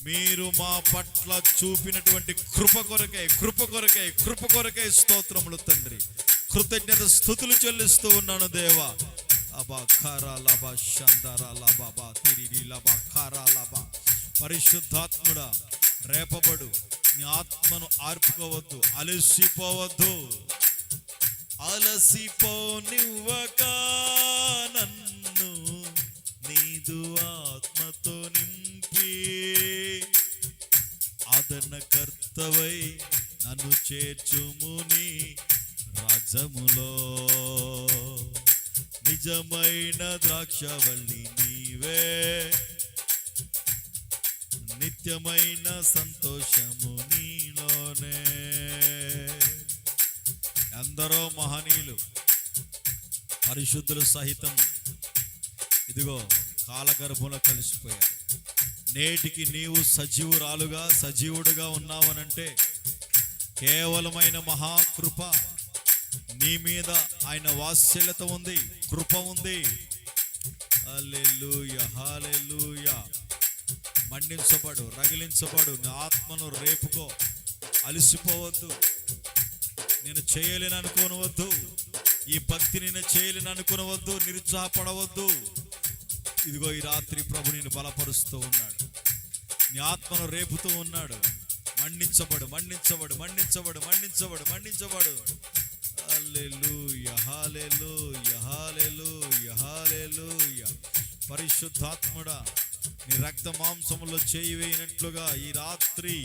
మీరు మా పట్ల చూపినటువంటి కృప కొరకై స్తోత్రములు తండ్రి. కృతజ్ఞత స్తుతులు చెల్లిస్తూ ఉన్నాను దేవా. అబా ఖారా లబా షందరా లబా తిరిగి లబా ఖారా లబా. పరిశుద్ధాత్ముడా, రేపబడు, నీ ఆత్మను ఆర్పుకోవద్దు, అలసిపోవద్దు. అలసిపోనివ్వక నన్ను నీదు ఆత్మతో నింపి, ఆదరణకర్తవై నన్ను చేర్చుము నీ రాజ్యములో. నిజమైన ద్రాక్షవల్లి నీవే, నిత్యమైన సంతోషము నీలోనే. ఎందరో మహనీయులు, పరిశుద్ధులు సహితం ఇదిగో కాలగర్భంలో కలిసిపోయారు. నేటికి నీవు సజీవుడుగా ఉన్నావనంటే కేవలమైన మహాకృప నీ మీద, ఆయన వాత్సల్యత ఉంది, కృప ఉంది. హల్లెలూయా, హల్లెలూయా. మండించబడు, రగిలించబడు, నీ ఆత్మను రేపుకో. అలసిపోవద్దు. నేను చేయలేని అనుకోనవద్దు, ఈ భక్తి నేను చేయలేని అనుకోనవద్దు, నిరుత్సాహపడవద్దు. ఇదిగో ఈ రాత్రి ప్రభు నిన్ను బలపరుస్తూ ఉన్నాడు, నీ ఆత్మను రేపుతూ ఉన్నాడు. మండించబడు, మండించబడు, మండించబడు, మండించబడు, మండించబడు. హల్లెలూయా, హల్లెలూయా, హల్లెలూయా, హల్లెలూయా. పరిశుద్ధాత్ముడా, నీ రక్త మాంసములో చేయి వేయినట్లుగా ఈ రాత్రి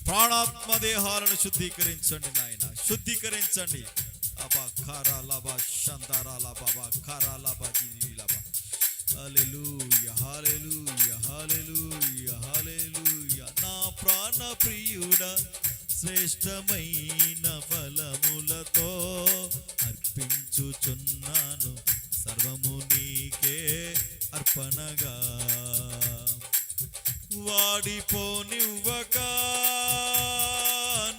ప్రాణాత్మ దేహాలను శుద్ధీకరించండి నాయన, శుద్ధీకరించండి. అబా ఖారా లబా షందరా లబా ఖారా లబా జిలి లబా. హల్లెలూయా, హల్లెలూయా, హల్లెలూయా, హల్లెలూయా. నా ప్రాణ ప్రియుడా, శ్రేష్టమైన ఫలములతో అర్పించుచున్నాను సర్వము నీకే అర్పణగా. వాడిపోనివ్వక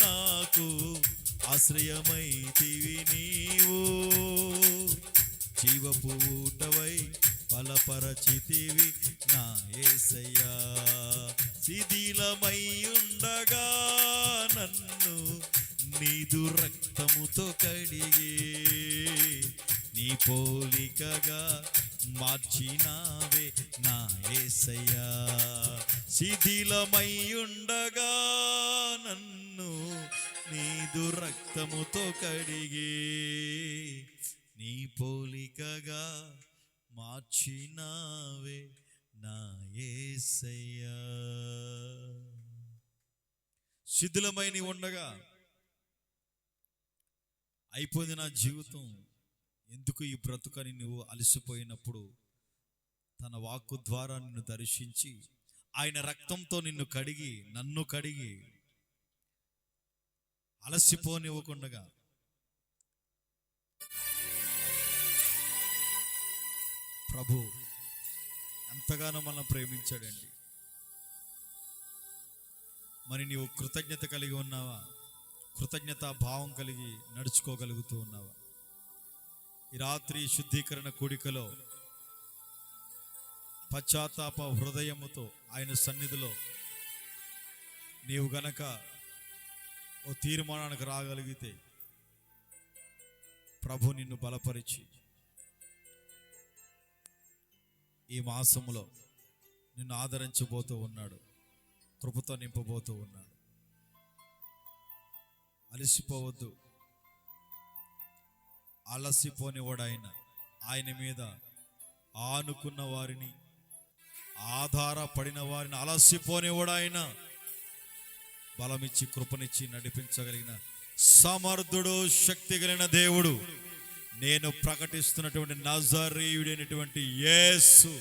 నాకు ఆశ్రయమైతివి నీవు, జీవపు ఊటవై బలపరచితివి నా యేసయ్యా. శిథిలమై ఉండగా నన్ను నీదు రక్తముతో కడిగి, నీ పోలికగా మార్చినావే నా యేసయ్యా. శిథిలమై ఉండగా నన్ను నీదు రక్తముతో కడిగి, నీ పోలికగా మార్చినావే నా యేసయ్యా. శిథిలమై నీ ఉండగా అయిపోయింది నా జీవితం, ఎందుకు ఈ బ్రతుకని నువ్వు అలసిపోయినప్పుడు తన వాక్కు ద్వారా నిన్ను దర్శించి ఆయన రక్తంతో నిన్ను కడిగి, నన్ను కడిగి అలసిపోనివ్వకుండగా ప్రభు ఎంతగానో మనం ప్రేమించాడండి. మరి నీవు కృతజ్ఞత కలిగి ఉన్నావా? కృతజ్ఞత భావం కలిగి నడుచుకోగలుగుతూ ఉన్నావా? ఈ రాత్రి శుద్ధీకరణ కూడికలో పశ్చాత్తాప హృదయముతో ఆయన సన్నిధిలో నీవు గనక ఓ తీర్మానానికి రాగలిగితే ప్రభు నిన్ను బలపరిచి ఈ మాసములో నిన్ను ఆదరించబోతూ ఉన్నాడు, కృపతో నింపబోతూ ఉన్నాడు. అలసిపోవద్దు. అలసిపోనివాడు ఆయన మీద ఆనుకున్న వారిని, ఆధారపడిన వారిని అలసిపోనివాడు ఆయన. బలమిచ్చి కృపనిచ్చి నడిపించగలిగిన సమర్థుడు, శక్తి కలిగిన దేవుడు నేను ప్రకటిస్తున్నటువంటి నజరేయుడైనటువంటి యేసు.